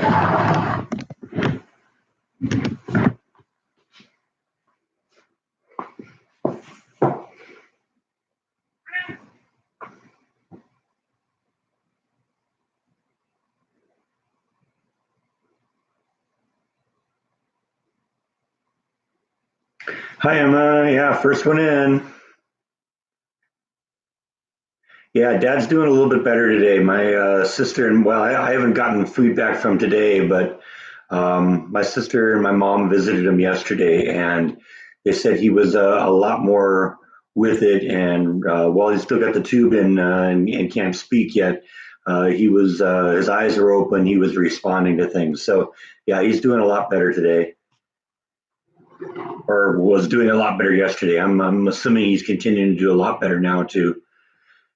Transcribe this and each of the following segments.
Hi, Emma. Yeah, first one in. Yeah, Dad's doing a little bit better today. My sister and well, I haven't gotten feedback from today, but my sister and my mom visited him yesterday, and they said he was a lot more with it. And while he's still got the tube in and can't speak yet, he was his eyes are open. He was responding to things. So yeah, he's doing a lot better today, or was doing a lot better yesterday. I'm assuming he's continuing to do a lot better now too.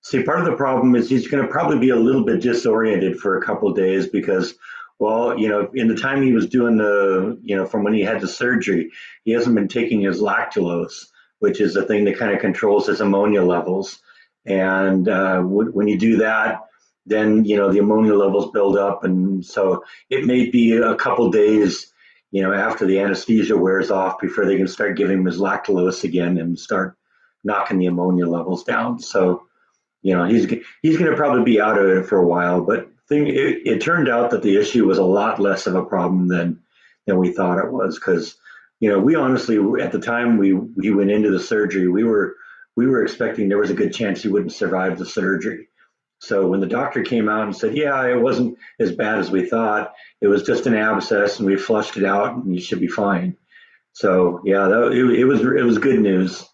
See, part of the problem is he's going to probably be a little bit disoriented for a couple of days because, well, in the time he was doing from when he had the surgery, he hasn't been taking his lactulose, which is the thing that kind of controls his ammonia levels. And when you do that, then, the ammonia levels build up. And so it may be a couple of days, after the anesthesia wears off before they can start giving him his lactulose again and start knocking the ammonia levels down. So, he's going to probably be out of it for a while, but it turned out that the issue was a lot less of a problem than we thought it was because we honestly at the time we went into the surgery we were expecting there was a good chance he wouldn't survive the surgery. So when the doctor came out and said, yeah, it wasn't as bad as we thought, it was just an abscess and we flushed it out and you should be fine. So yeah, it was good news.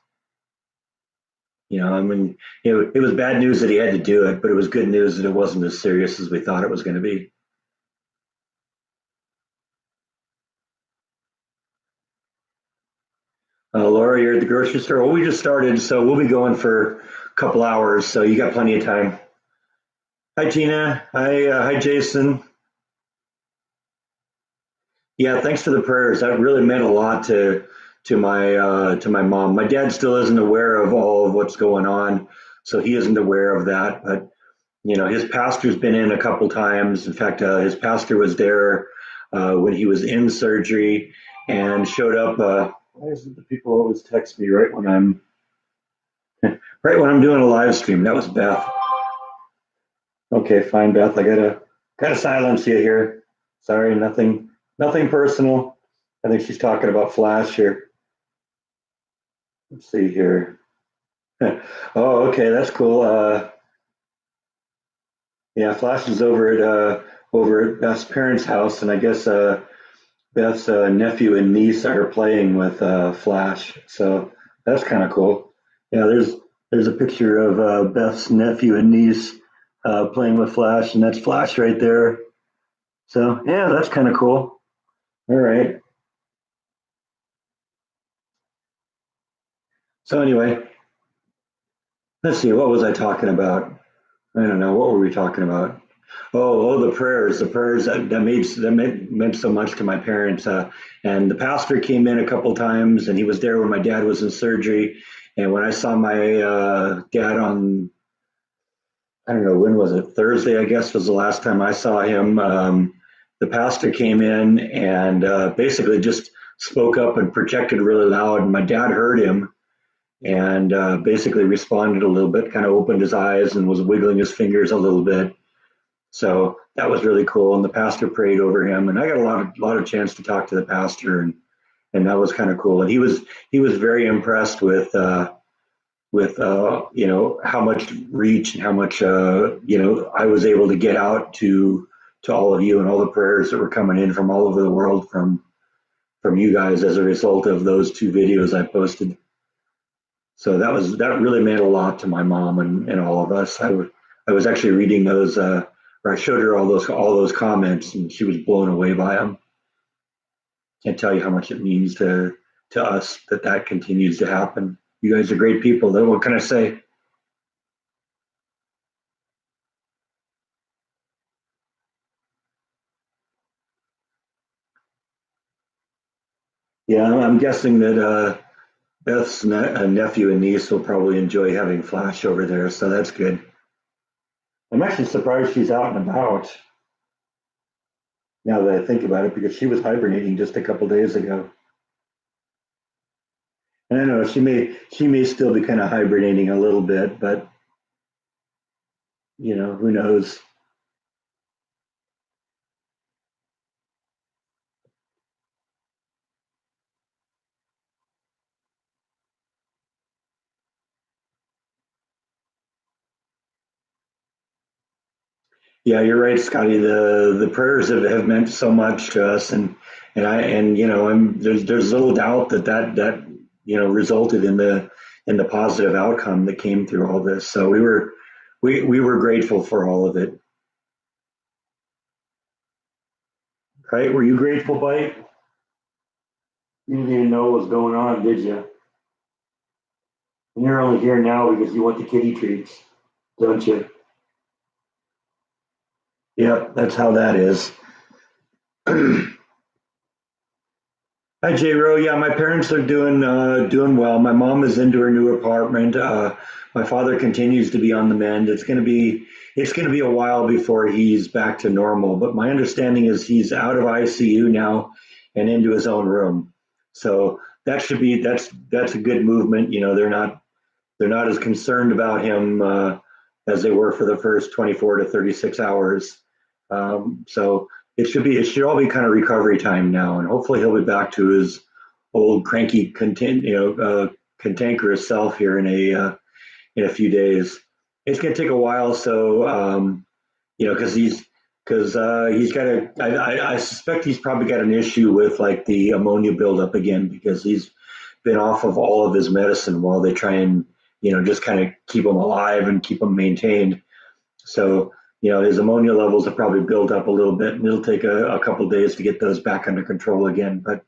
I mean, it was bad news that he had to do it, but it was good news that it wasn't as serious as we thought it was going to be. Laura, you're at the grocery store. Well, we just started, so we'll be going for a couple hours, so you got plenty of time. Hi, Tina. Hi, Jason. Yeah, thanks for the prayers. That really meant a lot to my mom. My dad still isn't aware of all of what's going on, so he isn't aware of that. But his pastor's been in a couple times. In fact, his pastor was there when he was in surgery and showed up. Why is it that people always text me right when I'm doing a live stream? That was Beth. Okay, fine, Beth. I gotta silence you here. Sorry, nothing personal. I think she's talking about Flash here. Let's see here. Oh, okay, that's cool. Yeah, Flash is over at Beth's parents' house, and I guess Beth's nephew and niece are playing with Flash, so that's kind of cool. Yeah, there's a picture of Beth's nephew and niece playing with Flash, and that's Flash right there. So yeah, that's kind of cool. All right. So anyway, let's see. What was I talking about? I don't know. What were we talking about? Oh, the prayers that meant so much to my parents. And the pastor came in a couple times, and he was there when my dad was in surgery. And when I saw my dad on, I don't know, when was it? Thursday, I guess, was the last time I saw him. The pastor came in and basically just spoke up and projected really loud. And my dad heard him and basically responded a little bit, kind of opened his eyes and was wiggling his fingers a little bit. So that was really cool. And the pastor prayed over him, and I got a lot of chance to talk to the pastor, and that was kind of cool. And he was very impressed with how much reach and how much I was able to get out to all of you and all the prayers that were coming in from all over the world from you guys as a result of those two videos I posted. So that really meant a lot to my mom and all of us. I was actually reading those, or I showed her all those comments, and she was blown away by them. Can't tell you how much it means to us that continues to happen. You guys are great people. Though, what can I say? Yeah, I'm guessing that Beth's nephew and niece will probably enjoy having Flash over there, so that's good. I'm actually surprised she's out and about. Now that I think about it, because she was hibernating just a couple days ago. And I know she may still be kind of hibernating a little bit, but who knows? Yeah, you're right, Scotty. The prayers have meant so much to us, and there's little doubt that resulted in the positive outcome that came through all this. So we were grateful for all of it, right? Were you grateful, Bite? You didn't even know what was going on, did you? And you're only here now because you want the kitty treats, don't you? Yep, that's how that is. Hi, J. Ro. Yeah, my parents are doing well. My mom is into her new apartment. My father continues to be on the mend. It's gonna be a while before he's back to normal. But my understanding is he's out of ICU now and into his own room. So that's a good movement. They're not as concerned about him as they were for the first 24 to 36 hours. So it should all be kind of recovery time now, and hopefully he'll be back to his old cranky, cantankerous self here in a few days. It's going to take a while, so because he's got a. I suspect he's probably got an issue with like the ammonia buildup again because he's been off of all of his medicine while they try and just kind of keep him alive and keep him maintained. So, his ammonia levels have probably built up a little bit, and it'll take a couple of days to get those back under control again. But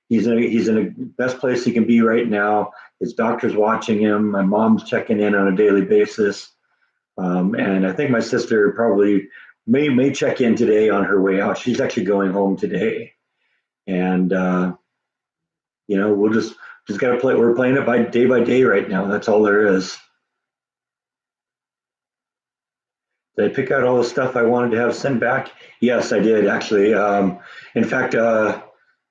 he's in a best place he can be right now. His doctor's watching him. My mom's checking in on a daily basis, and I think my sister probably may check in today on her way out. She's actually going home today, and we'll just gotta play. We're playing it by day right now. That's all there is. Did I pick out all the stuff I wanted to have sent back? Yes, I did actually. In fact, in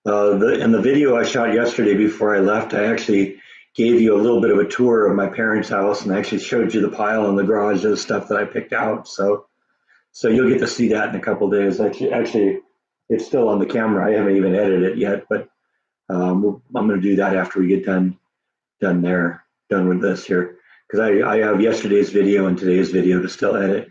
the video I shot yesterday before I left, I actually gave you a little bit of a tour of my parents' house, and I actually showed you the pile in the garage of stuff that I picked out. So you'll get to see that in a couple of days. Actually, it's still on the camera. I haven't even edited it yet, but I'm going to do that after we get done with this here, because I have yesterday's video and today's video to still edit.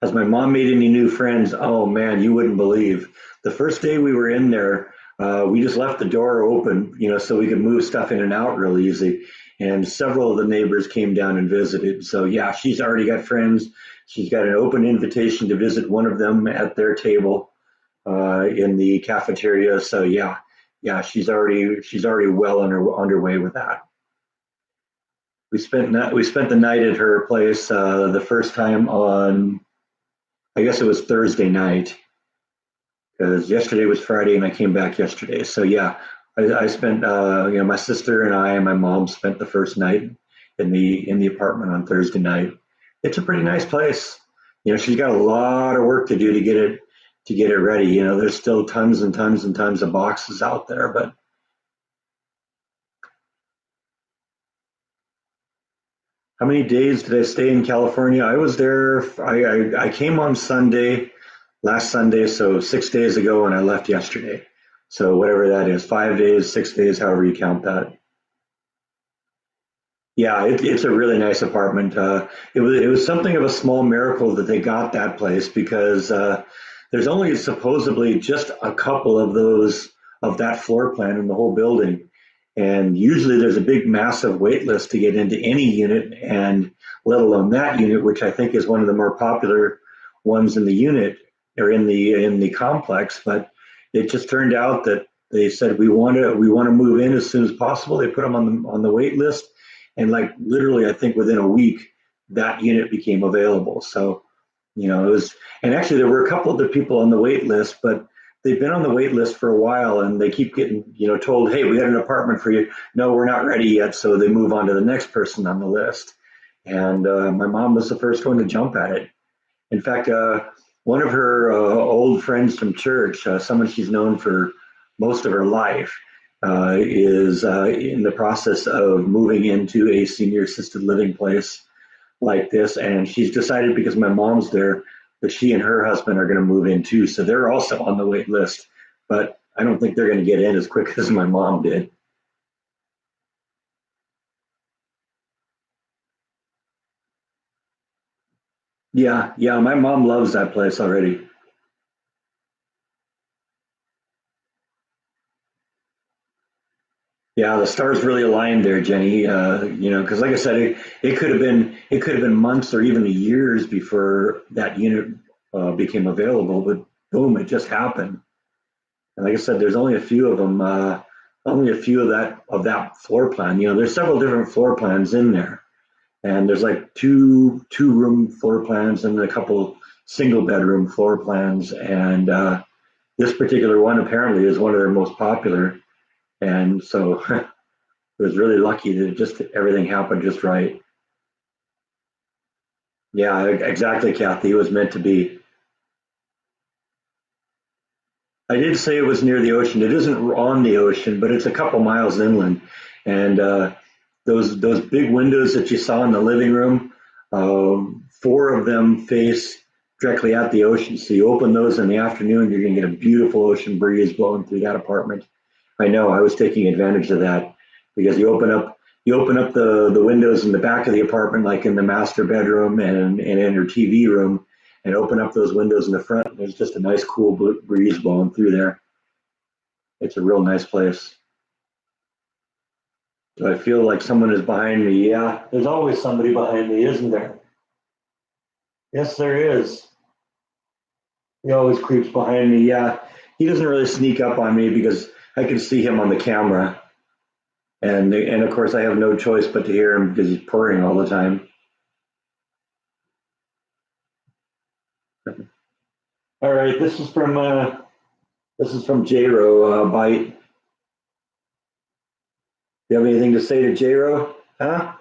Has my mom made any new friends? Oh man, you wouldn't believe. The first day we were in there, we just left the door open, so we could move stuff in and out really easy. And several of the neighbors came down and visited. So yeah, she's already got friends. She's got an open invitation to visit one of them at their table in the cafeteria. So yeah, she's already well underway with that. We spent the night at her place the first time on, I guess it was Thursday night, because yesterday was Friday and I came back yesterday. So yeah, I spent my sister and I and my mom spent the first night in the apartment on Thursday night. It's a pretty nice place. She's got a lot of work to do to get it ready. There's still tons and tons and tons of boxes out there, but how many days did I stay in California? I was there. I came on Sunday, last Sunday, so 6 days ago, and I left yesterday. So whatever that is, 5 days, 6 days, however you count that. Yeah, it's a really nice apartment. It was something of a small miracle that they got that place because there's only supposedly just a couple of those of that floor plan in the whole building, and usually there's a big massive wait list to get into any unit, and let alone that unit, which I think is one of the more popular ones in the unit or in the complex. But it just turned out that they said we want to move in as soon as possible. They put them on the wait list, and like literally I think within a week that unit became available. So it was, and actually there were a couple of the people on the wait list, but they've been on the wait list for a while and they keep getting told, hey, we had an apartment for you. No, we're not ready yet. So they move on to the next person on the list, and my mom was the first one to jump at it. In fact, one of her old friends from church, someone she's known for most of her life, is in the process of moving into a senior assisted living place like this. And she's decided, because my mom's there, that she and her husband are going to move in too. So they're also on the wait list. But I don't think they're going to get in as quick as my mom did. Yeah, yeah, my mom loves that place already. Yeah, the stars really aligned there, Jenny. Because like I said, it could have been months or even years before that unit became available. But boom, it just happened. And like I said, there's only a few of them, only a few of that floor plan. There's several different floor plans in there, and there's like two room floor plans and a couple single bedroom floor plans. And this particular one apparently is one of their most popular. And so it was really lucky that just everything happened just right. Yeah, exactly, Kathy. It was meant to be. I did say it was near the ocean. It isn't on the ocean, but it's a couple miles inland. And those big windows that you saw in the living room, four of them face directly at the ocean. So you open those in the afternoon, you're going to get a beautiful ocean breeze blowing through that apartment. I know I was taking advantage of that because you open up the windows in the back of the apartment, like in the master bedroom and in her TV room, and open up those windows in the front. There's just a nice cool breeze blowing through there. It's a real nice place. Do I feel like someone is behind me? Yeah, there's always somebody behind me, isn't there? Yes, there is. He always creeps behind me. Yeah, he doesn't really sneak up on me because I can see him on the camera, and of course I have no choice but to hear him because he's purring all the time. All right, this is from J-Ro. Bite. You have anything to say to J-Ro? Huh?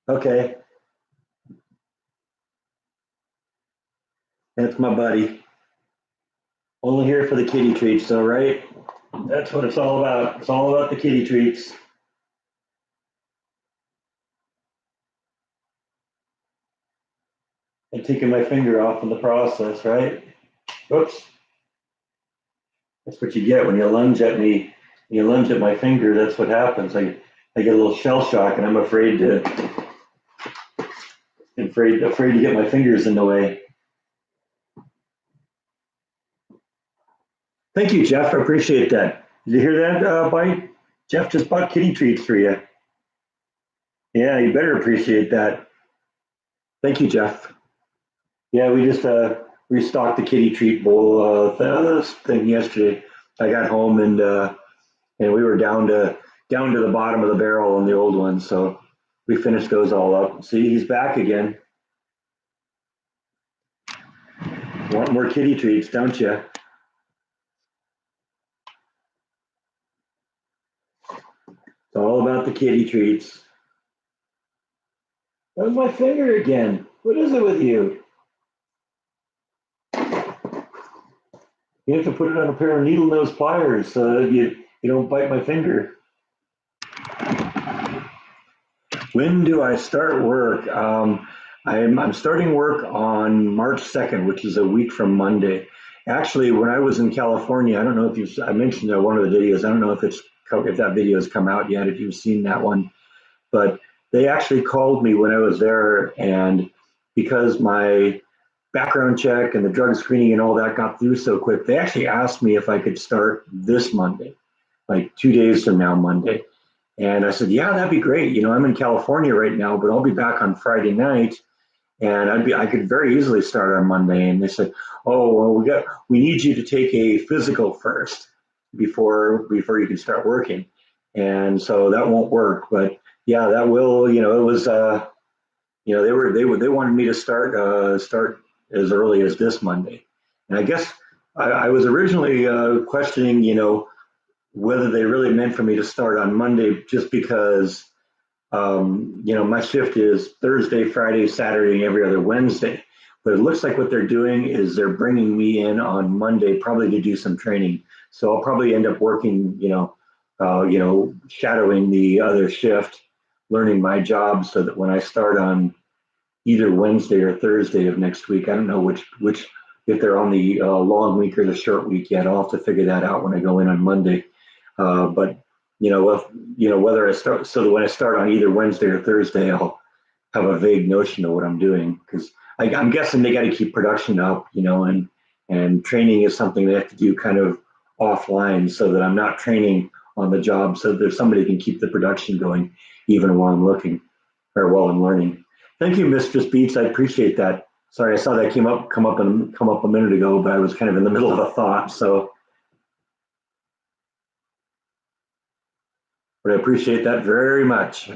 Okay, that's my buddy. Only here for the kitty treats, though, right? That's what it's all about. It's all about the kitty treats. And taking my finger off in the process, right? Oops. That's what you get when you lunge at me. When you lunge at my finger, that's what happens. I get a little shell shock, and I'm afraid to get my fingers in the way. Thank you, Jeff. I appreciate that. Did you hear that, Bite? Jeff just bought kitty treats for you. Yeah, you better appreciate that. Thank you, Jeff. Yeah, we just restocked the kitty treat bowl thing yesterday. I got home and we were down to the bottom of the barrel on the old one, so we finished those all up. See, he's back again. Want more kitty treats, don't you? It's all about the kitty treats. That was my finger again. What is it with you? You have to put it on a pair of needle nose pliers so that you don't bite my finger. When do I start work? I'm starting work on March 2nd, which is a week from Monday. Actually, when I was in California, I don't know if I mentioned one of the videos. I don't know if that video has come out yet, if you've seen that one, but they actually called me when I was there, and because my background check and the drug screening and all that got through so quick, they actually asked me if I could start this Monday, like 2 days from now, Monday. And I said, yeah, that'd be great. I'm in California right now, but I'll be back on Friday night, and I could very easily start on Monday. And they said, oh, well, we need you to take a physical first before you can start working. And so that won't work. But yeah, that will. It was. They wanted me to start as early as this Monday. And I guess I was originally questioning, whether they really meant for me to start on Monday just because My shift is Thursday, Friday, Saturday, and every other Wednesday. But it looks like what they're doing is they're bringing me in on Monday, probably to do some training. So I'll probably end up working, shadowing the other shift, learning my job, so that when I start on either Wednesday or Thursday of next week, I don't know which if they're on the long week or the short week yet. I'll have to figure that out when I go in on Monday. But whether I start, so that when I start on either Wednesday or Thursday, I'll have a vague notion of what I'm doing, because I'm guessing they got to keep production up, and training is something they have to do kind of offline, so that I'm not training on the job, so that somebody can keep the production going even while I'm looking or while I'm learning. Thank you, Mistress Beats. I appreciate that. Sorry, I saw that come up a minute ago, but I was kind of in the middle of a thought. So, but I appreciate that very much.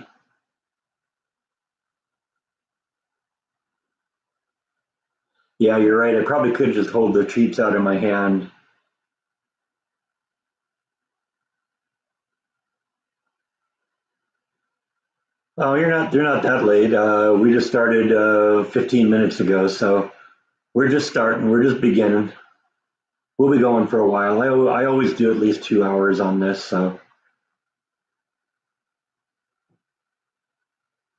Yeah, you're right. I probably could just hold the treats out in my hand. Oh, you're not that late. We just started 15 minutes ago, so we're just starting. We're just beginning. We'll be going for a while. I always do at least 2 hours on this, so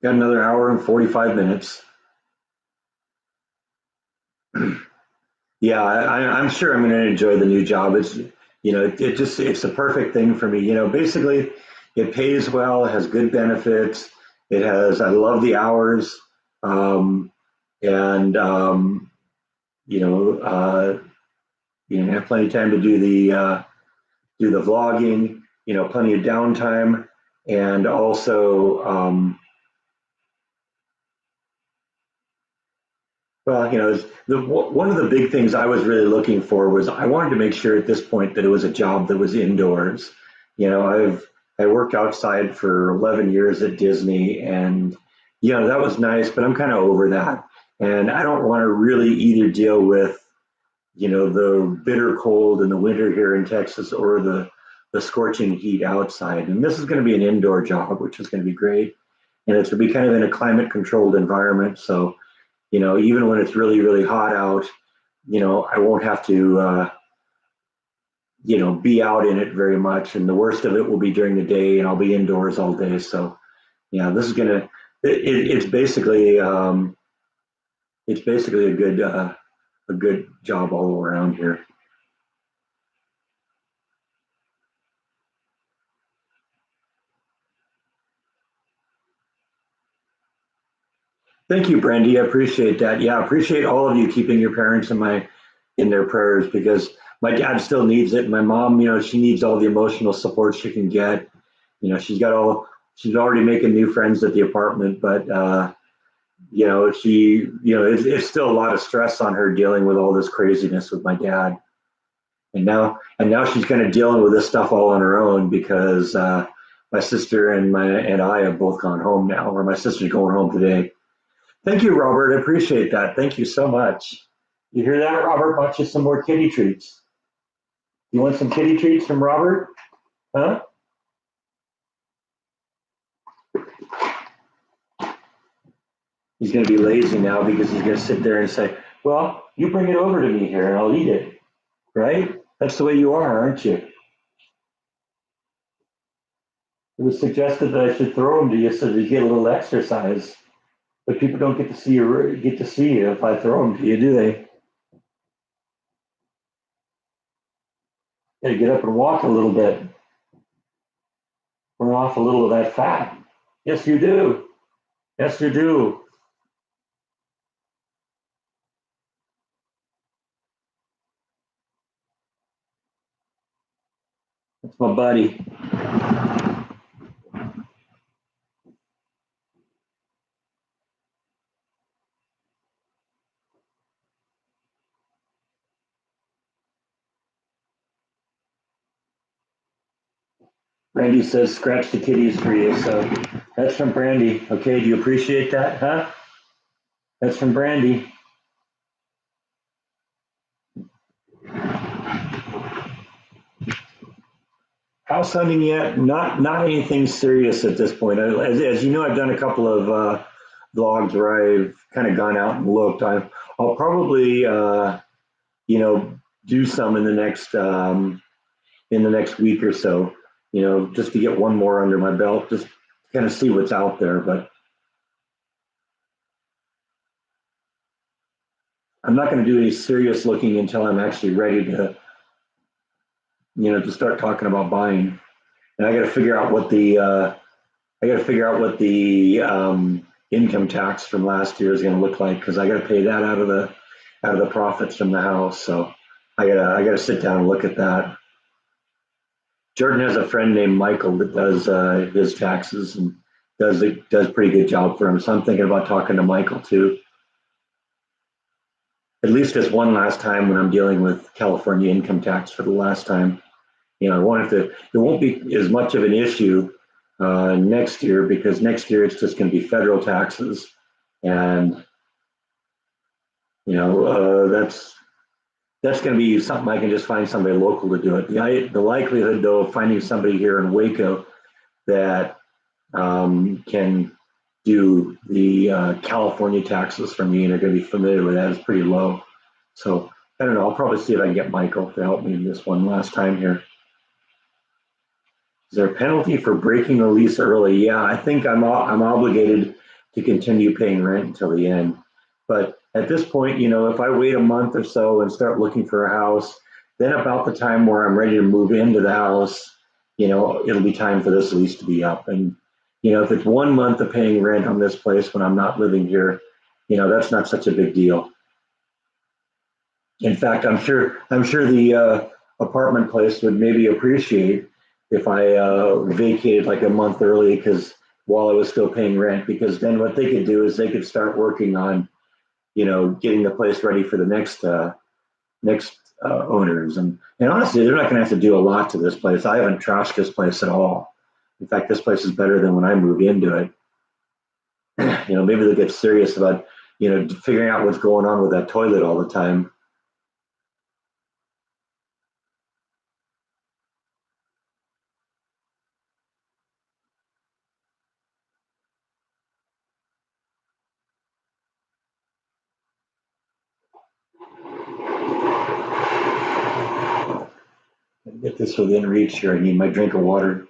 got another hour and 45 minutes. Yeah, I'm sure I'm going to enjoy the new job. It's the perfect thing for me. Basically, it pays well, it has good benefits. I love the hours, um, and you know, uh, have plenty of time to do the vlogging. Plenty of downtime, and also, well, one of the big things I was really looking for was I wanted to make sure at this point that it was a job that was indoors. I worked outside for 11 years at Disney, and that was nice, but I'm kind of over that, and I don't want to really either deal with the bitter cold in the winter here in Texas, or the scorching heat outside. And this is going to be an indoor job, which is going to be great, and it's going to be kind of in a climate controlled environment. So even when it's really, really hot out, I won't have to, be out in it very much. And the worst of it will be during the day, and I'll be indoors all day. So, yeah, this is gonna, it's basically a good job all around here. Thank you, Brandy. I appreciate that. Yeah, I appreciate all of you keeping your parents in their prayers, because my dad still needs it. My mom, she needs all the emotional support she can get. She's already making new friends at the apartment, but it's still a lot of stress on her dealing with all this craziness with my dad. And now she's kind of dealing with this stuff all on her own, because my sister and I have both gone home now, or my sister's going home today. Thank you, Robert. I appreciate that. Thank you so much. You hear that, Robert? Bought you some more kitty treats. You want some kitty treats from Robert? Huh? He's going to be lazy now, because he's going to sit there and say, "Well, you bring it over to me here and I'll eat it." Right? That's the way you are, aren't you? It was suggested that I should throw them to you so that you get a little exercise. But people don't get to see you if I throw them to you, do they? Got to get up and walk a little bit, burn off a little of that fat. Yes, you do. Yes, you do. That's my buddy. Brandy says scratch the kitties for you. So that's from Brandy. Okay, do you appreciate that, huh? That's from Brandy. House hunting yet? Not anything serious at this point. As you know, I've done a couple of vlogs where I've kind of gone out and looked. I'll probably you know do some in the next week or so. Just to get one more under my belt, just kind of see what's out there. But I'm not going to do any serious looking until I'm actually ready to to start talking about buying. And I got to figure out what the income tax from last year is going to look like because I got to pay that out of the profits from the house. So I gotta sit down and look at that. Jordan has a friend named Michael that does his taxes and does pretty good job for him. So I'm thinking about talking to Michael too. At least as one last time when I'm dealing with California income tax for the last time. I won't have to. It won't be as much of an issue next year because next year it's just going to be federal taxes, and that's going to be something I can just find somebody local to do it. The likelihood, though, of finding somebody here in Waco that can do the California taxes for me and are going to be familiar with that is pretty low. So I don't know. I'll probably see if I can get Michael to help me this one last time here. Is there a penalty for breaking the lease early? Yeah, I think I'm obligated to continue paying rent until the end. But at this point, if I wait a month or so and start looking for a house, then about the time where I'm ready to move into the house, it'll be time for this lease to be up. And if it's 1 month of paying rent on this place when I'm not living here, that's not such a big deal. In fact, I'm sure the apartment place would maybe appreciate if I vacated like a month early because while I was still paying rent, because then what they could do is they could start working on, getting the place ready for the next owners. And honestly, they're not going to have to do a lot to this place. I haven't trashed this place at all. In fact, this place is better than when I moved into it. Maybe they'll get serious about, figuring out what's going on with that toilet all the time. Get this within reach here. I need my drink of water.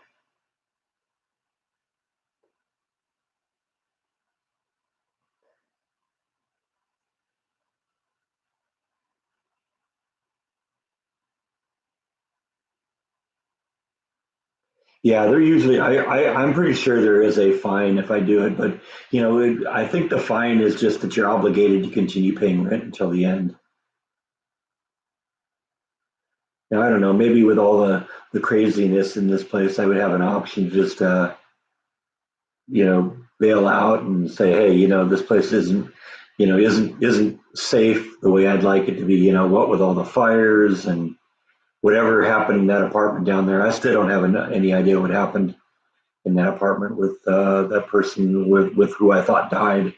Yeah, they're usually. I'm pretty sure there is a fine if I do it, but I think the fine is just that you're obligated to continue paying rent until the end. Now I don't know. Maybe with all the craziness in this place, I would have an option to just bail out and say, hey, this place isn't safe the way I'd like it to be. What with all the fires and whatever happened in that apartment down there, I still don't have any idea what happened in that apartment with that person with who I thought died.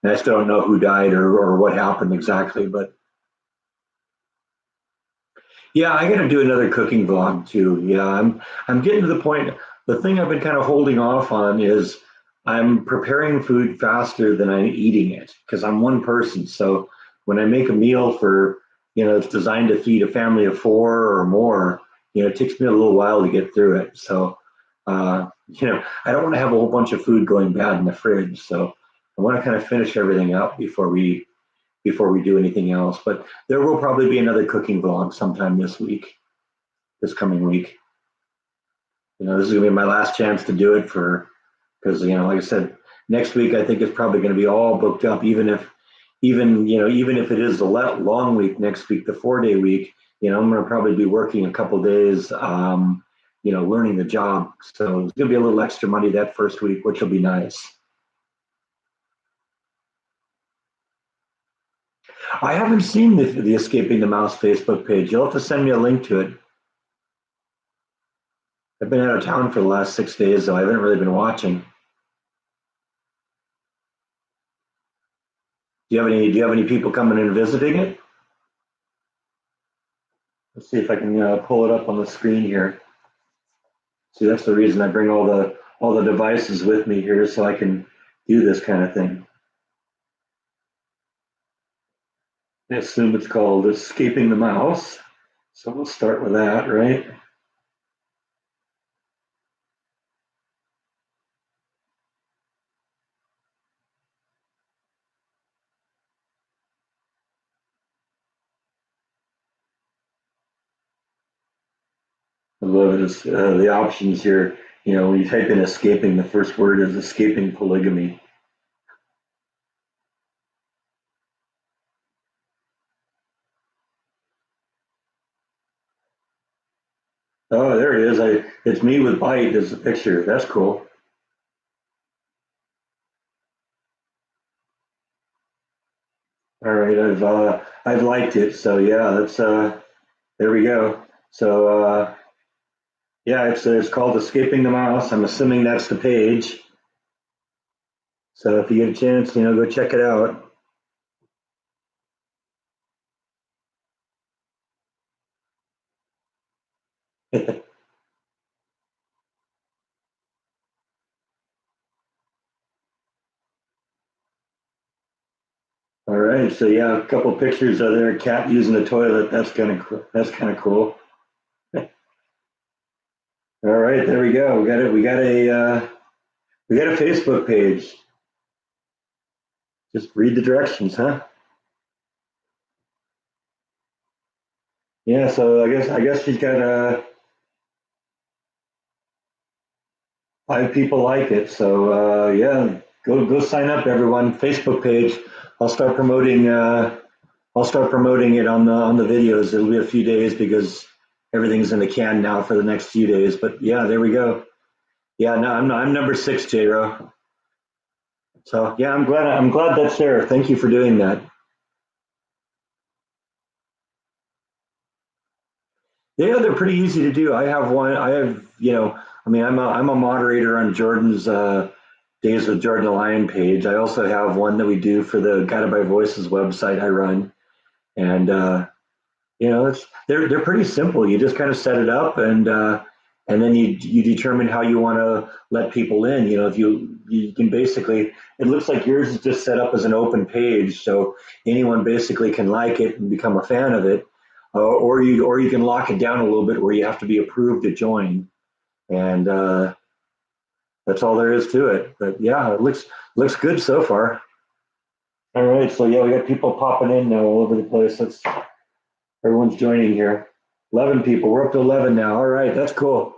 And I still don't know who died or what happened exactly. But yeah, I got to do another cooking vlog too. Yeah, I'm getting to the point. The thing I've been kind of holding off on is I'm preparing food faster than I'm eating it because I'm one person. So when I make a meal for, it's designed to feed a family of four or more, it takes me a little while to get through it. So, I don't want to have a whole bunch of food going bad in the fridge. So I want to kind of finish everything up before we do anything else. But there will probably be another cooking vlog sometime this coming week. This is gonna be my last chance to do it because like I said, next week I think it's probably going to be all booked up. Even if it is the long week next week, the 4-day week, I'm going to probably be working a couple days, learning the job. So it's going to be a little extra money that first week, which will be nice. I haven't seen the Escaping the Mouse Facebook page. You'll have to send me a link to it. I've been out of town for the last 6 days, so I haven't really been watching. Do you have any people coming and visiting it? Let's see if I can pull it up on the screen here. See, that's the reason I bring all the devices with me here so I can do this kind of thing. I assume it's called escaping the mouse. So we'll start with that, right? I love it. The options here. When you type in escaping, the first word is escaping polygamy. Oh, there it is. It's me with bite as the picture. That's cool. All right, I've liked it. So yeah, that's there we go. So yeah, it's called Escaping the Mouse. I'm assuming that's the page. So if you get a chance, go check it out. All right, so yeah, a couple pictures of their cat using the toilet. That's kind of cool. All right, there we go. We got it. We got a Facebook page. Just read the directions, huh? Yeah. So I guess she's got 5 people like it. So yeah, go sign up, everyone. Facebook page. I'll start promoting. I'll start promoting it on the videos. It'll be a few days because everything's in the can now for the next few days. But yeah, there we go. Yeah, no, I'm number 6, J-Ro. So yeah, I'm glad that's there. Thank you for doing that. Yeah, they're pretty easy to do. I have one. I mean, I'm a moderator on Jordan's Days with Jordan the Lion page. I also have one that we do for the Guided by Voices website I run, and they're pretty simple. You just kind of set it up, and then you determine how you want to let people in. If you can basically, it looks like yours is just set up as an open page, so anyone basically can like it and become a fan of it, or you can lock it down a little bit where you have to be approved to join, and that's all there is to it. But yeah, it looks good so far. All right, so yeah, we got people popping in now all over the place. Everyone's joining here. 11 people. We're up to 11 now. All right, that's cool.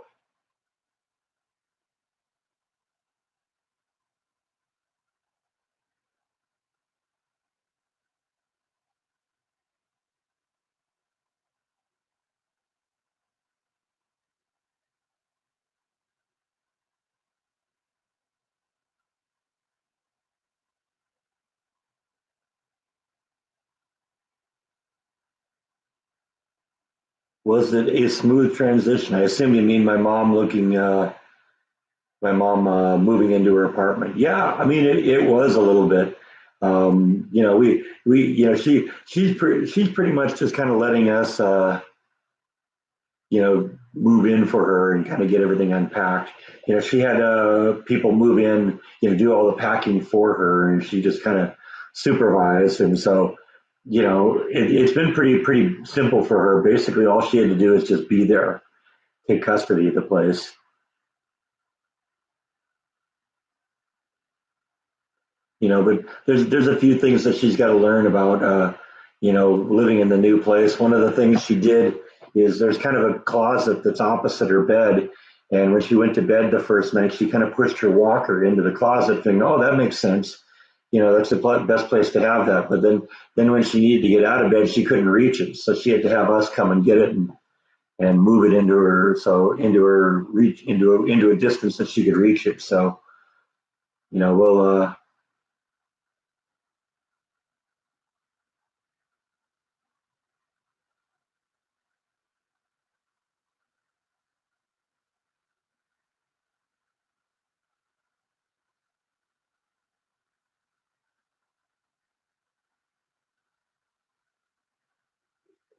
Was it a smooth transition? I assume you mean my mom moving into her apartment. Yeah, I mean it was a little bit. She's pretty much just kind of letting us move in for her and kind of get everything unpacked. She had people move in, do all the packing for her, and she just kind of supervised. And so, it's been pretty simple for her. Basically, all she had to do is just be there, take custody of the place. But there's a few things that she's got to learn about, living in the new place. One of the things she did is there's kind of a closet that's opposite her bed, and when she went to bed the first night, she kind of pushed her walker into the closet, thinking, "Oh, that makes sense. That's the best place to have that." But then when she needed to get out of bed, she couldn't reach it, so she had to have us come and get it and move it into her reach into a distance that she could reach it. So we'll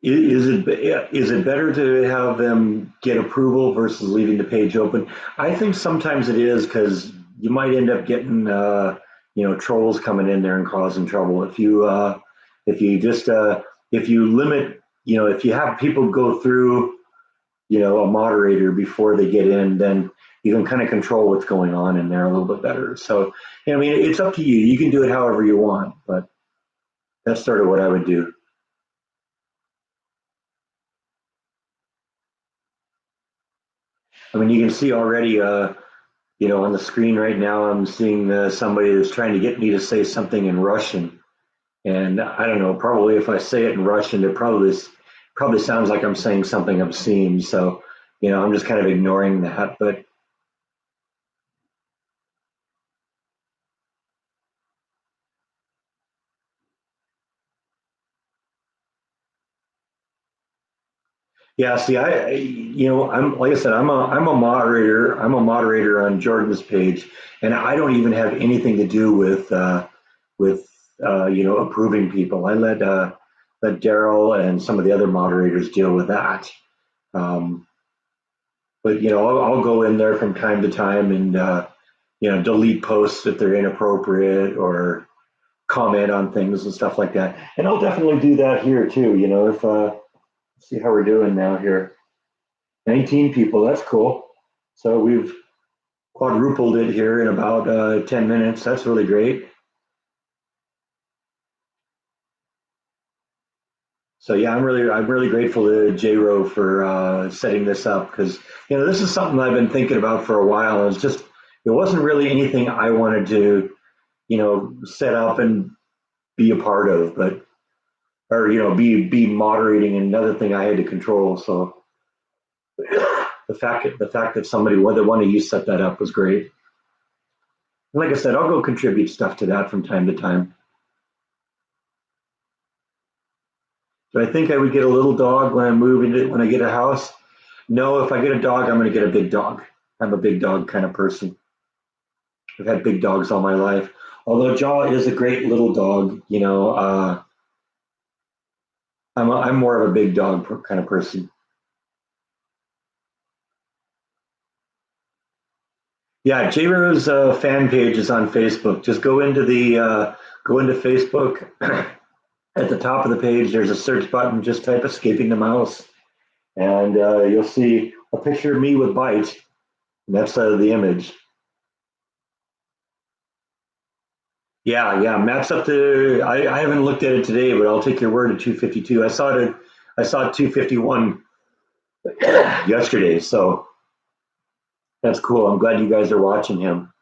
Is it better to have them get approval versus leaving the page open? I think sometimes it is because you might end up getting trolls coming in there and causing trouble if you just if you limit if you have people go through a moderator before they get in, then you can kind of control what's going on in there a little bit better. So, I mean, it's up to you. You can do it however you want, but that's sort of what I would do. I mean, you can see already, on the screen right now, I'm seeing somebody that's trying to get me to say something in Russian. And I don't know, probably if I say it in Russian, it probably sounds like I'm saying something obscene. So, I'm just kind of ignoring that. But yeah, see, I'm like I said, I'm a moderator. I'm a moderator on Jordan's page, and I don't even have anything to do with approving people. I let Daryl and some of the other moderators deal with that. Um, but I'll go in there from time to time and delete posts if they're inappropriate or comment on things and stuff like that. And I'll definitely do that here too. If see how we're doing now here. 19 people, that's cool. So we've quadrupled it here in about 10 minutes. That's really great. So yeah, I'm really grateful to JRO for setting this up because this is something I've been thinking about for a while. It wasn't really anything I wanted to set up and be a part of, but or be moderating another thing I had to control. So the fact that somebody, whether one of you set that up, was great. And like I said, I'll go contribute stuff to that from time to time. Do I think I would get a little dog when I move into when I get a house? No, if I get a dog, I'm going to get a big dog. I'm a big dog kind of person. I've had big dogs all my life. Although Jaw is a great little dog, I'm more of a big dog kind of person. Yeah, J Rose fan page is on Facebook. Just go into Facebook. At the top of the page, there's a search button. Just type "escaping the mouse," and you'll see a picture of me with Bite. And that's the image. Yeah, yeah. Matt's up to. I haven't looked at it today, but I'll take your word at 252. I saw it 251 yesterday, so that's cool. I'm glad you guys are watching him.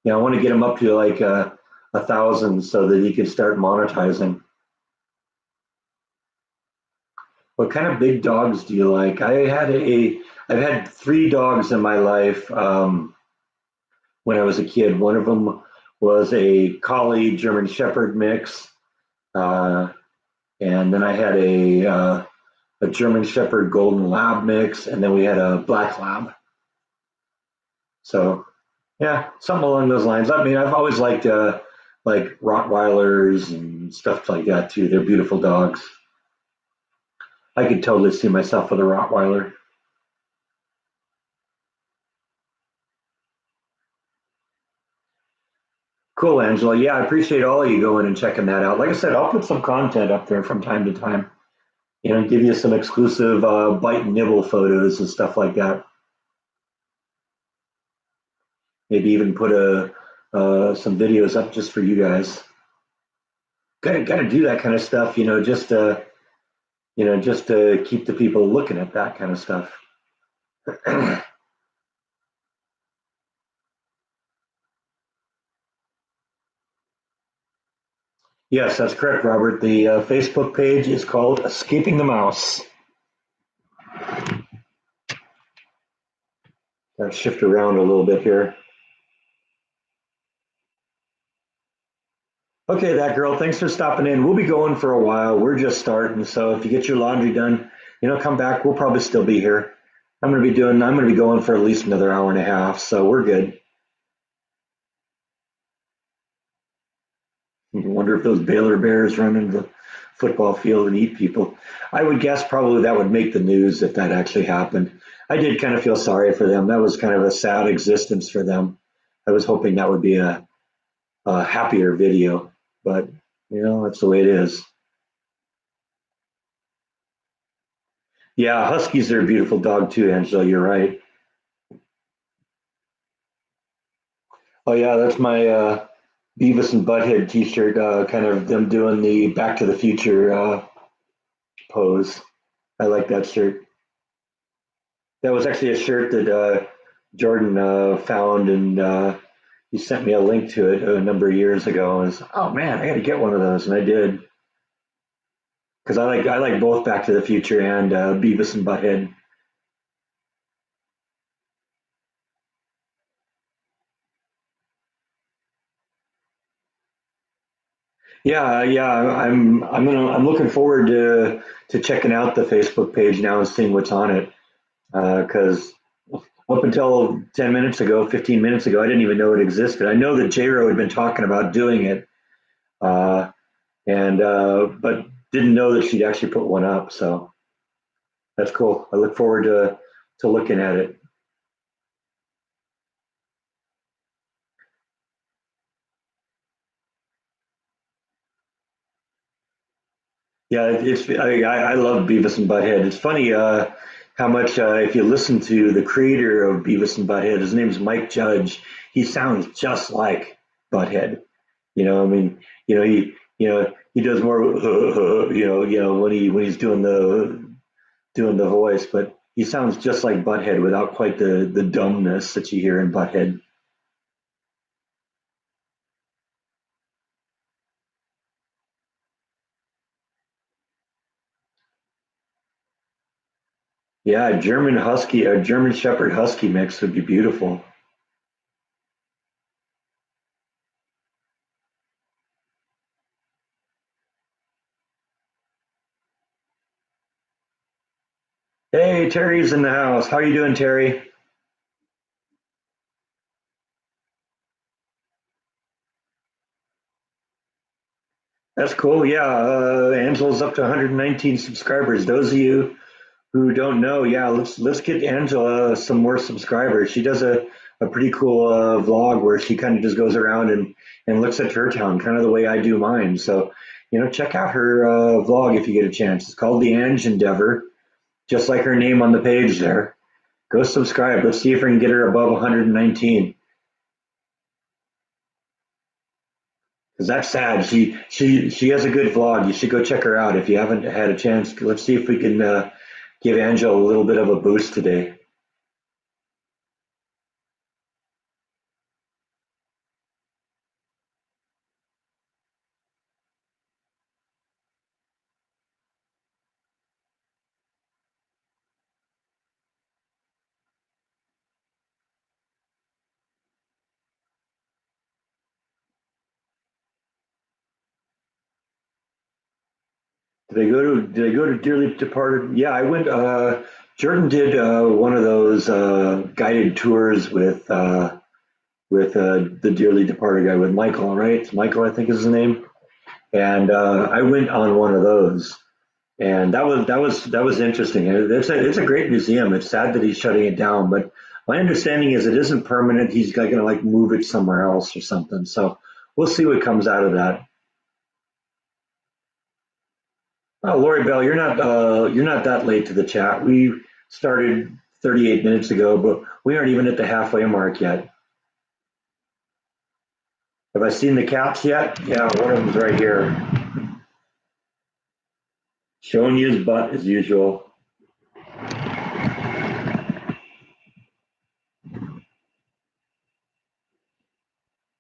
Yeah, I want to get him up to like 1,000 so that he can start monetizing. What kind of big dogs do you like? I've had three dogs in my life when I was a kid. One of them was a Collie German Shepherd mix, uh, and then I had a German Shepherd Golden Lab mix, and then we had a Black Lab. So yeah, something along those lines. I mean, I've always liked like Rottweilers and stuff like that too. They're beautiful dogs. I could totally see myself with a Rottweiler. Cool, Angela. Yeah, I appreciate all of you going and checking that out. Like I said, I'll put some content up there from time to time. Give you some exclusive bite and nibble photos and stuff like that. Maybe even put some videos up just for you guys. Gotta do that kind of stuff, just to keep the people looking at that kind of stuff. Yes, that's correct, Robert. The Facebook page is called Escaping the Mouse. Gotta shift around a little bit here. Okay, that girl, thanks for stopping in. We'll be going for a while. We're just starting, so if you get your laundry done, come back. We'll probably still be here. I'm gonna be going for at least another hour and a half, so we're good. I wonder if those Baylor Bears run into football field and eat people. I would guess probably that would make the news if that actually happened. I did kind of feel sorry for them. That was kind of a sad existence for them. I was hoping that would be a happier video, but that's the way it is. Yeah, Huskies are a beautiful dog too, Angela. You're right. Oh yeah, that's my Beavis and Butthead T-shirt. Kind of them doing the Back to the Future pose. I like that shirt. That was actually a shirt that Jordan found, and he sent me a link to it a number of years ago. And I was, oh man, I got to get one of those, and I did because I like both Back to the Future and Beavis and Butthead. Yeah, yeah, I'm looking forward to checking out the Facebook page now and seeing what's on it. Because up until 10 minutes ago, 15 minutes ago, I didn't even know it existed. I know that J-Ro had been talking about doing it, uh, and but didn't know that she'd actually put one up. So that's cool. I look forward to looking at it. Yeah, I love Beavis and Butthead. It's funny how much if you listen to the creator of Beavis and Butthead, his name's Mike Judge. He sounds just like Butthead. I mean, he does more, when he's doing the voice, but he sounds just like Butthead without quite the dumbness that you hear in Butthead. Yeah, a German Husky, a German Shepherd Husky mix would be beautiful. Hey, Terry's in the house. How you doing, Terry? That's cool. Yeah, Angela's up to 119 subscribers. Those of you who don't know, yeah, let's get Angela some more subscribers. She does a pretty cool vlog where she kind of just goes around and looks at her town, kind of the way I do mine. So, check out her vlog if you get a chance. It's called The Ange Endeavor, just like her name on the page there. Go subscribe. Let's see if we can get her above 119. Because that's sad. She has a good vlog. You should go check her out if you haven't had a chance. Let's see if we can give Angela a little bit of a boost today. Did I go to Dearly Departed? Yeah, I went. Jordan did one of those guided tours with the Dearly Departed guy with Michael. Right, it's Michael, I think is his name. And I went on one of those, and that was interesting. And it's a great museum. It's sad that he's shutting it down, but my understanding is it isn't permanent. He's going to like move it somewhere else or something. So we'll see what comes out of that. Oh, Lori Bell, you're not that late to the chat. We started 38 minutes ago, but we aren't even at the halfway mark yet. Have I seen the cats yet? Yeah, one of them's right here, showing you his butt as usual.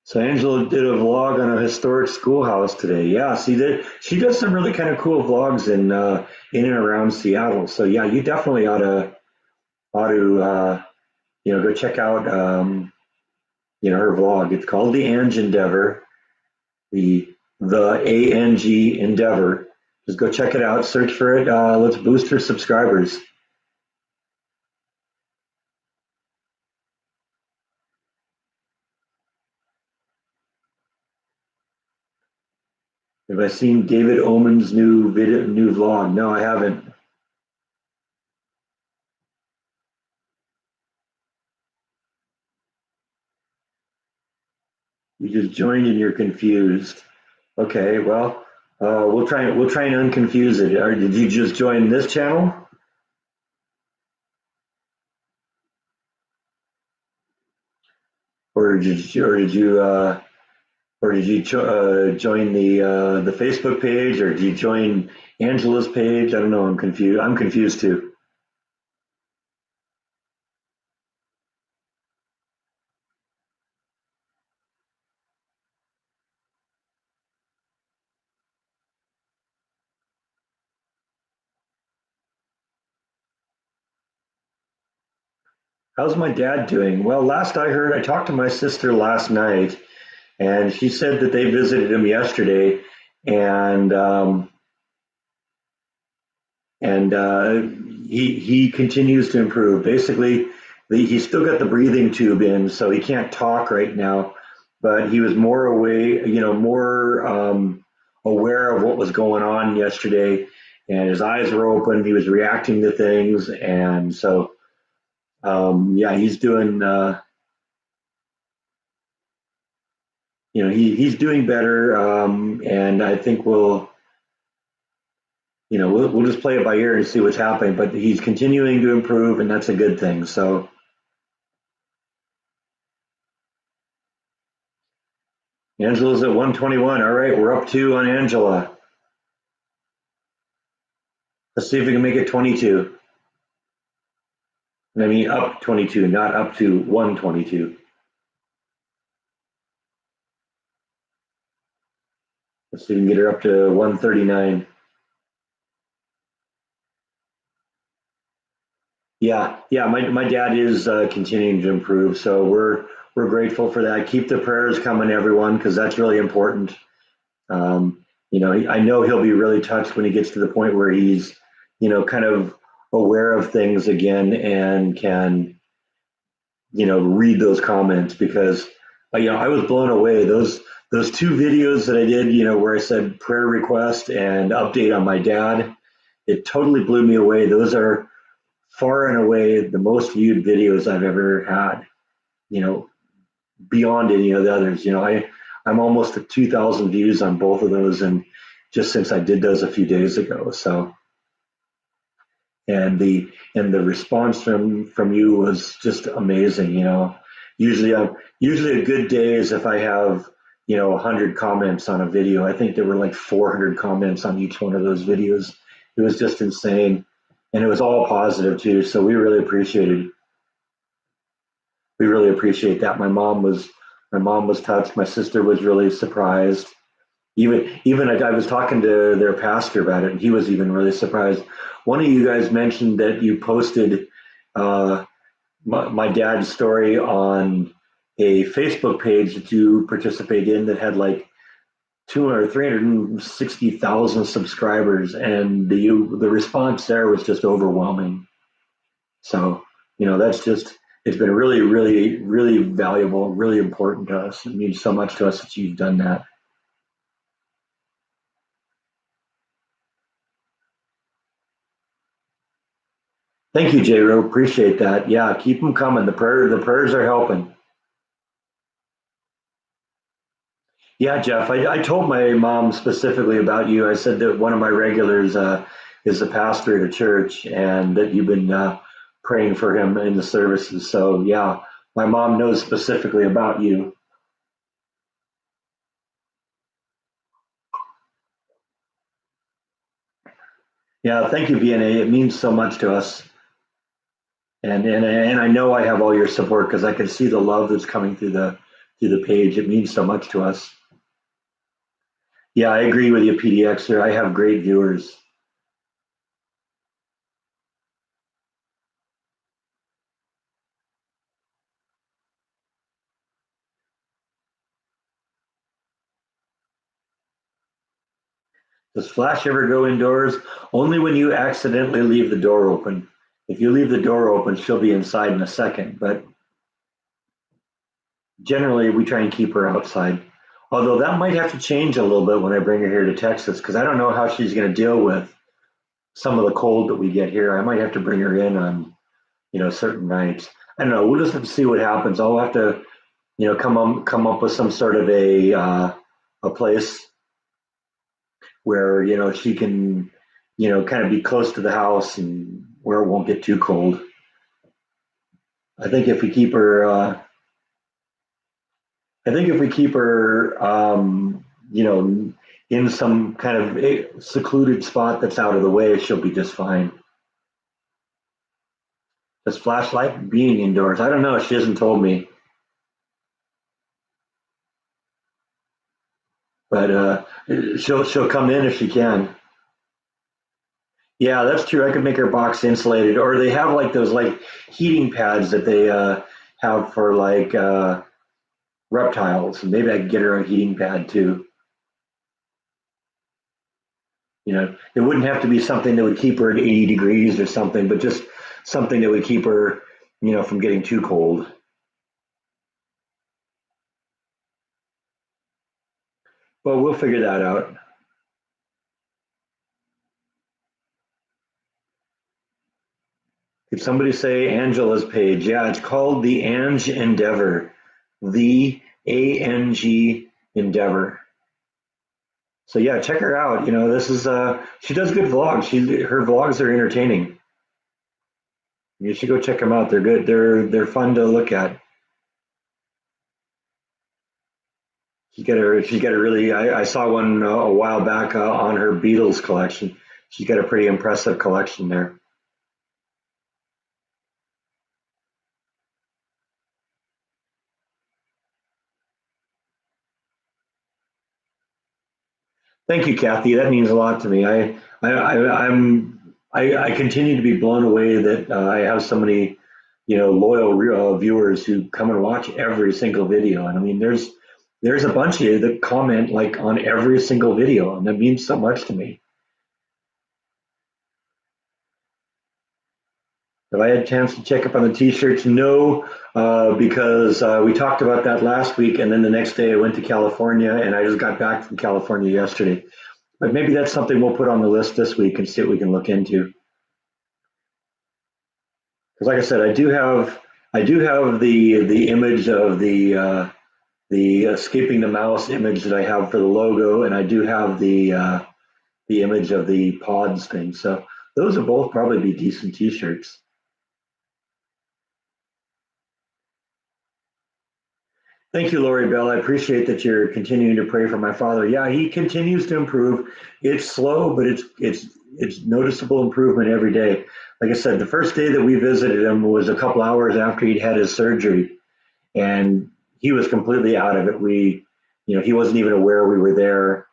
So Angela did a vlog on a historic schoolhouse today. Yeah, she does some really kind of cool vlogs in and around Seattle. So yeah, you definitely ought to go check out her vlog. It's called The Ange Endeavor. The ANG Endeavor. Just go check it out, search for it. Let's boost her subscribers. Have I seen David Omen's new video, new vlog? No, I haven't. You just joined and you're confused. Okay, well, we'll try and unconfuse it. Or did you just join this channel, or did you join the Facebook page, or did you join Angela's page? I don't know. I'm confused. I'm confused too. How's my dad doing? Well, last I heard, I talked to my sister last night, and she said that they visited him yesterday, and and he continues to improve. Basically, he's still got the breathing tube in, so he can't talk right now. But he was more away, more aware of what was going on yesterday, and his eyes were open. He was reacting to things, and so yeah, he's doing. He's doing better, and I think we'll just play it by ear and see what's happening. But he's continuing to improve, and that's a good thing. So Angela's at 121. All right, we're up two on Angela. Let's see if we can make it 22. I mean, up 22, not up to 122. Let's see if we can get her up to 139. Yeah. My dad is continuing to improve, so we're grateful for that. Keep the prayers coming, everyone, because that's really important. I know he'll be really touched when he gets to the point where he's, kind of aware of things again and can, read those comments because, I was blown away. Those two videos that I did, where I said prayer request and update on my dad, it totally blew me away. Those are far and away the most viewed videos I've ever had, you know, beyond any of the others. I'm almost at 2,000 views on both of those, and just since I did those a few days ago. So, and the response from you was just amazing. Usually a good day is if I have 100 comments on a video. I think there were like 400 comments on each one of those videos. It was just insane, and it was all positive too. So we really appreciate that. My mom was touched. My sister was really surprised. Even a guy was talking to their pastor about it, and he was even really surprised. One of you guys mentioned that you posted uh, my dad's story on a Facebook page that you participate in that had like 200 360,000 subscribers, and the response there was just overwhelming. So, that's just, it's been really, really, really valuable, really important to us. It means so much to us that you've done that. Thank you, J. Ro. Appreciate that. Yeah, keep them coming. The prayers are helping. Yeah, Jeff. I told my mom specifically about you. I said that one of my regulars is a pastor at a church, and that you've been praying for him in the services. So yeah, my mom knows specifically about you. Yeah, thank you, VNA. It means so much to us, and I know I have all your support because I can see the love that's coming through the page. It means so much to us. Yeah, I agree with you, PDXer. I have great viewers. Does Flash ever go indoors? Only when you accidentally leave the door open. If you leave the door open, she'll be inside in a second. But generally, we try and keep her outside. Although that might have to change a little bit when I bring her here to Texas, because I don't know how she's going to deal with some of the cold that we get here. I might have to bring her in on, certain nights. I don't know. We'll just have to see what happens. I'll have to, come up with some sort of a place where, she can, kind of be close to the house and where it won't get too cold. I think if we keep her, I think if we keep her, in some kind of secluded spot that's out of the way, she'll be just fine. Does flashlight being indoors? I don't know. She hasn't told me, but she'll come in if she can. Yeah, that's true. I could make her box insulated, or they have like those like heating pads that they have for like reptiles. Maybe I could get her a heating pad too. It wouldn't have to be something that would keep her at 80 degrees or something, but just something that would keep her, from getting too cold. But we'll figure that out. Did somebody say Angela's page? Yeah, it's called the Ange Endeavor. The ANG Endeavor. So yeah, check her out. This is she does good vlogs. Her vlogs are entertaining. You should go check them out. They're good. They're fun to look at. She's got a really. I saw one a while back on her Beatles collection. She's got a pretty impressive collection there. Thank you, Kathy. That means a lot to me. I continue to be blown away that I have so many, loyal viewers who come and watch every single video. And I mean, there's a bunch of you that comment like on every single video, and that means so much to me. Have I had a chance to check up on the t-shirts? No, because we talked about that last week, and then the next day I went to California, and I just got back from California yesterday. But maybe that's something we'll put on the list this week and see what we can look into. Because, like I said, I do have the image of the escaping the mouse image that I have for the logo, and I do have the image of the pods thing. So those will both probably be decent t-shirts. Thank you, Lori Bell. I appreciate that you're continuing to pray for my father. Yeah, he continues to improve. It's slow, but it's noticeable improvement every day. Like I said, the first day that we visited him was a couple hours after he'd had his surgery, and he was completely out of it. He wasn't even aware we were there.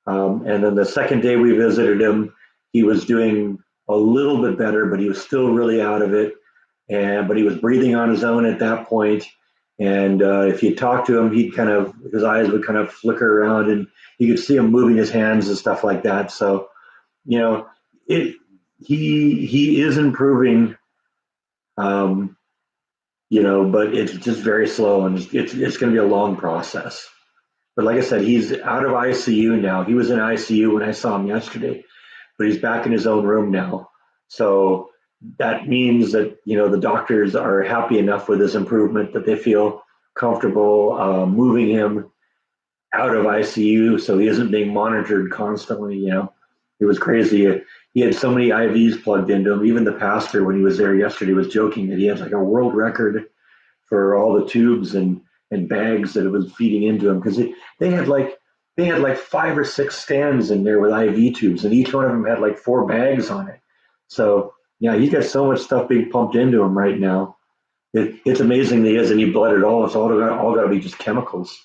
And then the second day we visited him, he was doing a little bit better, but he was still really out of it. But he was breathing on his own at that point. And if you talk to him, his eyes would kind of flicker around, and you could see him moving his hands and stuff like that. So you know, it he is improving. Um, but it's just very slow, and it's going to be a long process. But like I said, he's out of ICU now. He was in ICU when I saw him yesterday, but he's back in his own room now. So that means that the doctors are happy enough with his improvement that they feel comfortable moving him out of ICU, so he isn't being monitored constantly. It was crazy. He had so many IVs plugged into him. Even the pastor, when he was there yesterday, was joking that he has like a world record for all the tubes and bags that it was feeding into him, because they had like 5 or 6 stands in there with IV tubes, and each one of them had like 4 bags on it. So yeah, he's got so much stuff being pumped into him right now. It's amazing that he doesn't need blood at all. It's all got to be just chemicals.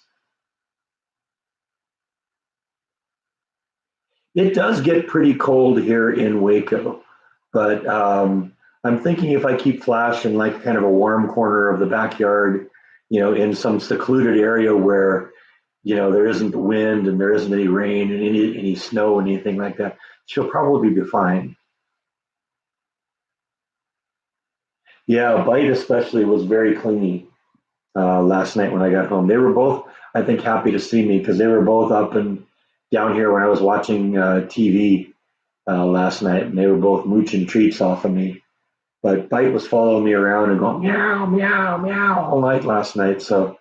It does get pretty cold here in Waco, but I'm thinking if I keep Flash in like kind of a warm corner of the backyard, in some secluded area where there isn't wind and there isn't any rain and any snow and anything like that, she'll probably be fine. Yeah, Bite especially was very clingy last night when I got home. They were both. I think, happy to see me because they were both up and down here when I was watching TV last night, and they were both mooching treats off of me. But Bite was following me around and going meow, meow, meow all night last night. So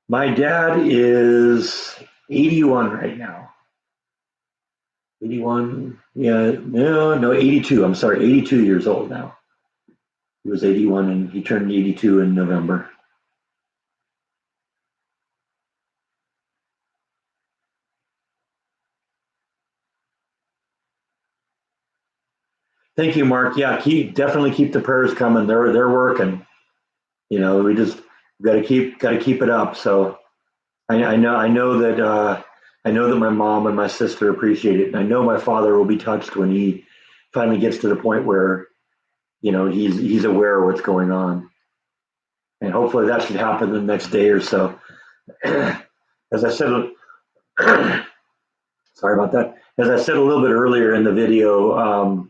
my dad is 81 right now. 81, yeah, no, 82. I'm sorry, 82 years old now. He was 81 and he turned 82 in November. Thank you, Mark. Yeah, definitely keep the prayers coming. They're working. We just got to keep it up. So I know that my mom and my sister appreciate it, and I know my father will be touched when he finally gets to the point where he's aware of what's going on, and hopefully that should happen the next day or so. As I said, sorry about that. As I said a little bit earlier in the video,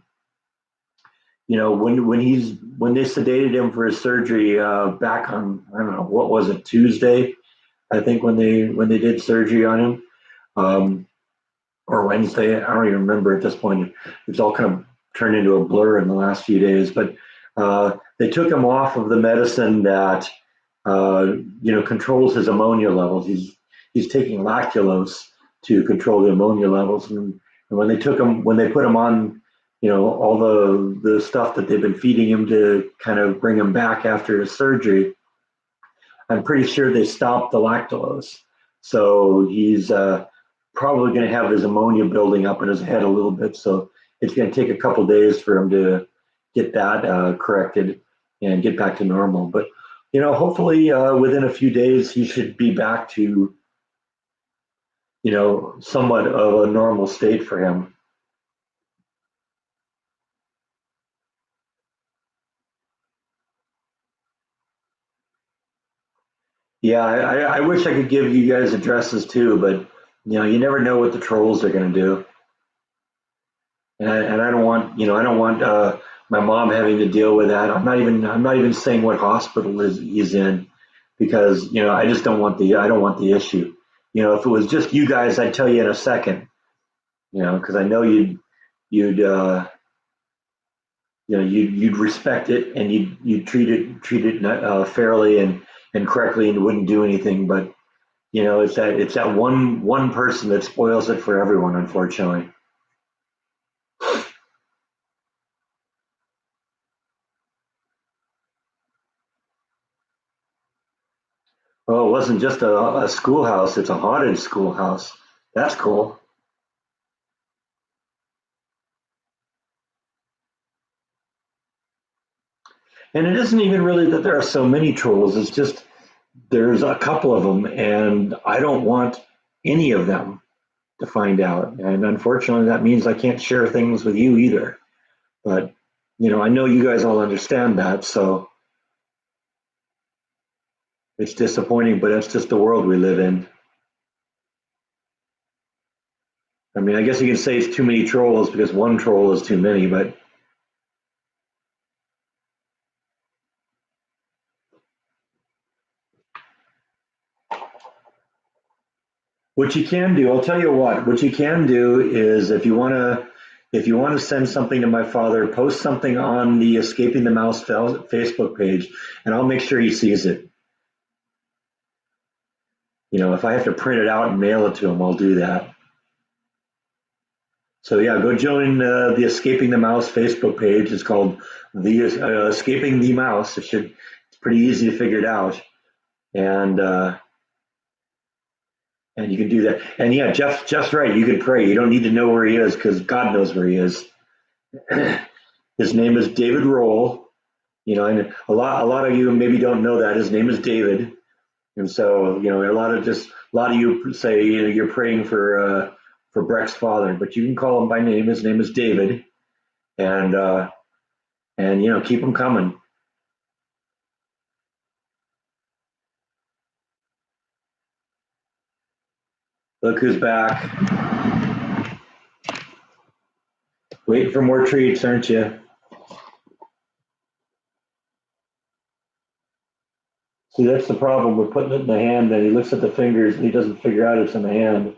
when they sedated him for his surgery back on, I don't know, what was it, Tuesday, I think, when they did surgery on him, um, or Wednesday. I don't even remember at this point. It's all kind of turned into a blur in the last few days. But they took him off of the medicine that controls his ammonia levels. He's taking lactulose to control the ammonia levels, and when they put him on, all the stuff that they've been feeding him to kind of bring him back after his surgery, I'm pretty sure they stopped the lactulose. So he's probably going to have his ammonia building up in his head a little bit. So it's going to take a couple days for him to get that corrected and get back to normal. But hopefully within a few days he should be back to somewhat of a normal state for him. Yeah, I wish I could give you guys addresses too, but you never know what the trolls are going to do. And I don't want my mom having to deal with that. I'm not even saying what hospital he's in, because I just don't want the issue. If it was just you guys, I'd tell you in a second. Because I know you'd you'd respect it, and you'd treat it fairly and correctly, and wouldn't do anything. But it's that one person that spoils it for everyone, unfortunately. Oh, it wasn't just a schoolhouse, it's a haunted schoolhouse. That's cool. And it isn't even really that there are so many trolls, it's just there's a couple of them, and I don't want any of them to find out. And unfortunately, that means I can't share things with you either. But, I know you guys all understand that, so it's disappointing, but that's just the world we live in. I mean, I guess you can say it's too many trolls because one troll is too many, but what you can do, I'll tell you what you can do is, if you want to send something to my father, post something on the Escaping the Mouse Facebook page, and I'll make sure he sees it. If I have to print it out and mail it to him, I'll do that. So yeah, go join the Escaping the Mouse Facebook page. It's called the Escaping the Mouse. It's pretty easy to figure it out, and and you can do that. And yeah, Jeff's right. You can pray. You don't need to know where he is because God knows where he is. His name is David Roll. And a lot of you maybe don't know that his name is David, and so a lot of you say you're praying for Breck's father, but you can call him by name. His name is David, and keep him coming. Look who's back. Waiting for more treats, aren't you? See, that's the problem. We're putting it in the hand, and he looks at the fingers and he doesn't figure out it's in the hand.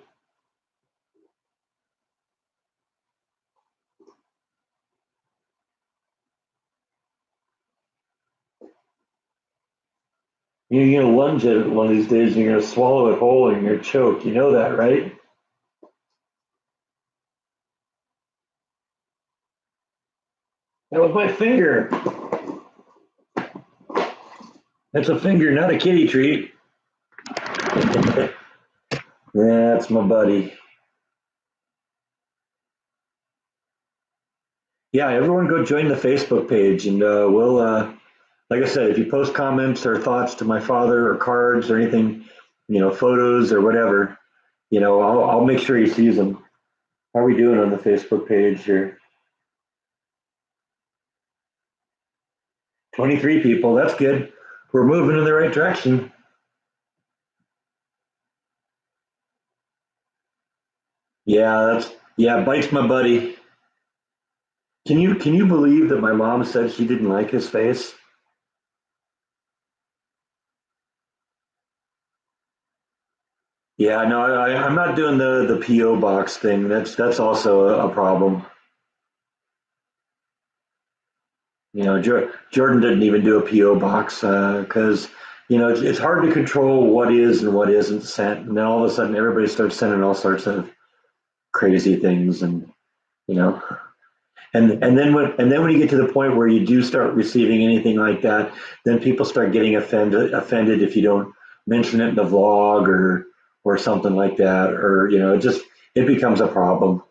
You're going to lunge at it one of these days and you're going to swallow it whole and you're going to choke. You know that, right? That was my finger. That's a finger, not a kitty treat. That's my buddy. Yeah, everyone go join the Facebook page and like I said, if you post comments or thoughts to my father or cards or anything, photos or whatever, I'll make sure he sees them. How are we doing on the Facebook page here? 23 people, that's good. We're moving in the right direction. Yeah, Bite's my buddy. Can you believe that my mom said she didn't like his face? Yeah, no, I'm not doing the PO box thing. That's also a problem. Jordan didn't even do a PO box because it's hard to control what is and what isn't sent, and then all of a sudden everybody starts sending all sorts of crazy things, and you know, and then when you get to the point where you do start receiving anything like that, then people start getting offended if you don't mention it in the vlog or something like that, or it becomes a problem.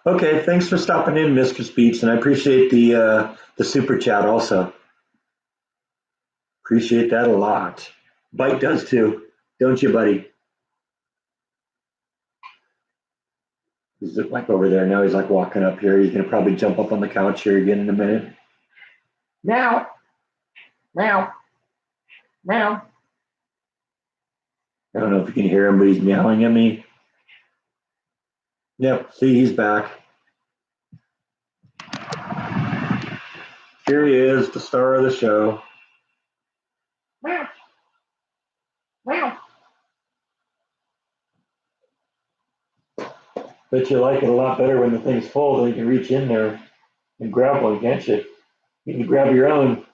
Okay, thanks for stopping in, Mr. Speech, and I appreciate the super chat also. Appreciate that a lot. Bite does too, don't you, buddy? He's like over there now. He's like walking up here. He's gonna probably jump up on the couch here again in a minute. Meow, meow, meow. I don't know if you can hear him, but he's meowing at me. Yep, see, he's back. Here he is, the star of the show. Meow, meow. Bet you like it a lot better when the thing's full, then you can reach in there and grab one, can't you? You can grab your own.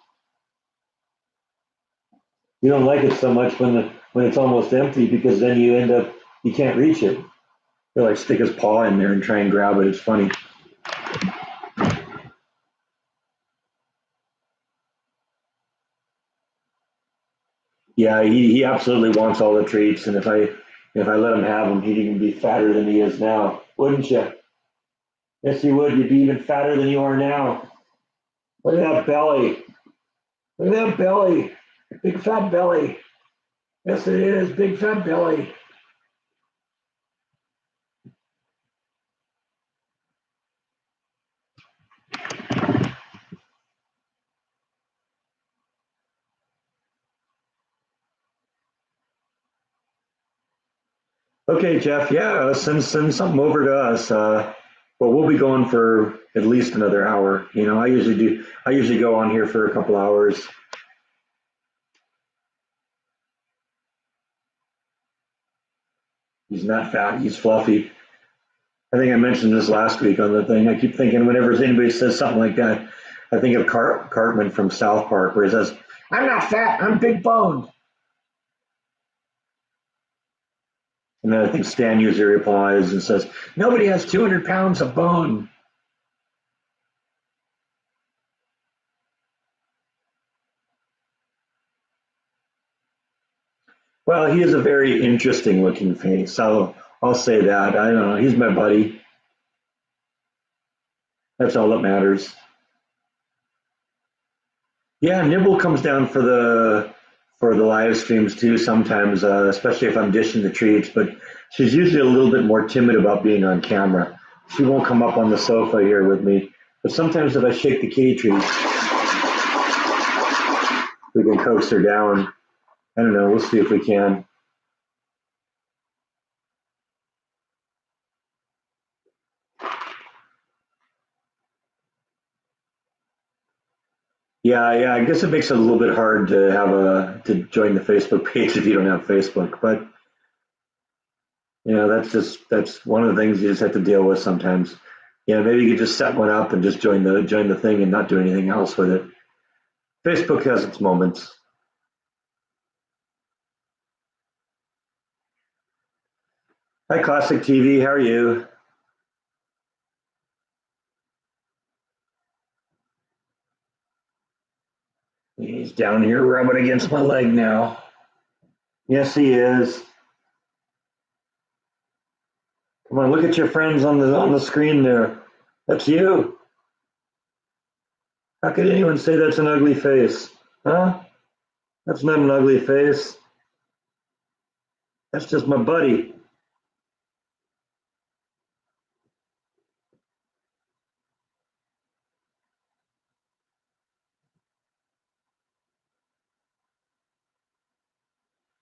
You don't like it so much when it's almost empty because then you can't reach it. He'll like stick his paw in there and try and grab it. It's funny. Yeah, he absolutely wants all the treats, and if I let him have them, he'd even be fatter than he is now, wouldn't you? Yes, you would. You'd be even fatter than you are now. Look at that belly. Look at that belly. Big fat belly. Yes, it is. Big fat belly. Okay, Jeff. Yeah, send something over to us. But we'll be going for at least another hour. I usually do. I usually go on here for a couple hours. He's not fat. He's fluffy. I think I mentioned this last week on the thing. I keep thinking whenever anybody says something like that, I think of Cartman from South Park, where he says, "I'm not fat. I'm big boned." And then I think Stan usually replies and says, "Nobody has 200 pounds of bone." Well, he has a very interesting looking face. I'll say that. I don't know. He's my buddy. That's all that matters. Yeah, Nibble comes down for the live streams too sometimes, especially if I'm dishing the treats. But she's usually a little bit more timid about being on camera. She won't come up on the sofa here with me. But sometimes if I shake the kitty treats, we can coax her down. I don't know. We'll see if we can. Yeah, yeah. I guess it makes it a little bit hard to have a to join the Facebook page if you don't have Facebook. But that's one of the things you just have to deal with sometimes. Maybe you could just set one up and just join the thing and not do anything else with it. Facebook has its moments. Hi, Classic TV. How are you? He's down here rubbing against my leg now. Yes, he is. Come on, look at your friends on the screen there. That's you. How could anyone say that's an ugly face? Huh? That's not an ugly face. That's just my buddy.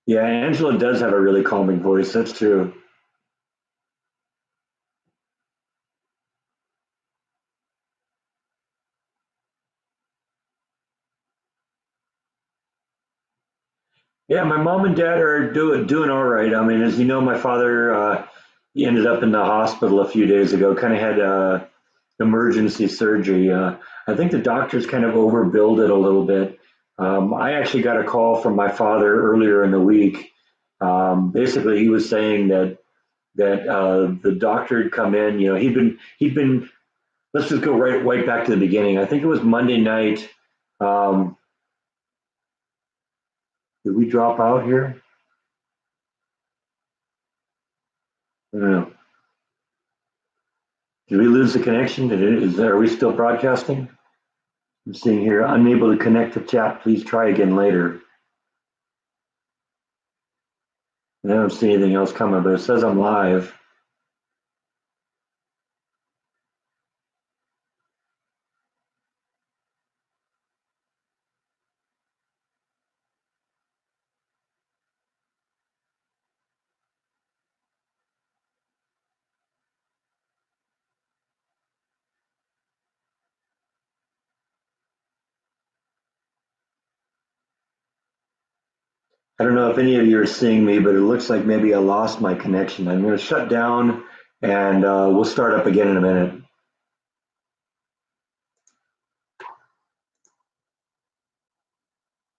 Yeah, Angela does have a really calming voice. That's true. Yeah, my mom and dad are doing all right. I mean, as you know, my father he ended up in the hospital a few days ago. Kind of had emergency surgery. I think the doctors kind of overbilled it a little bit. I actually got a call from my father earlier in the week. Basically, he was saying that the doctor had come in. He'd been. Let's just go right back to the beginning. I think it was Monday night. Um, did we drop out here? I don't know. Did we lose the connection? Are we still broadcasting? I'm seeing here, unable to connect to chat. Please try again later. I don't see anything else coming, but it says I'm live. I don't know if any of you are seeing me, but it looks like maybe I lost my connection. I'm going to shut down and we'll start up again in a minute.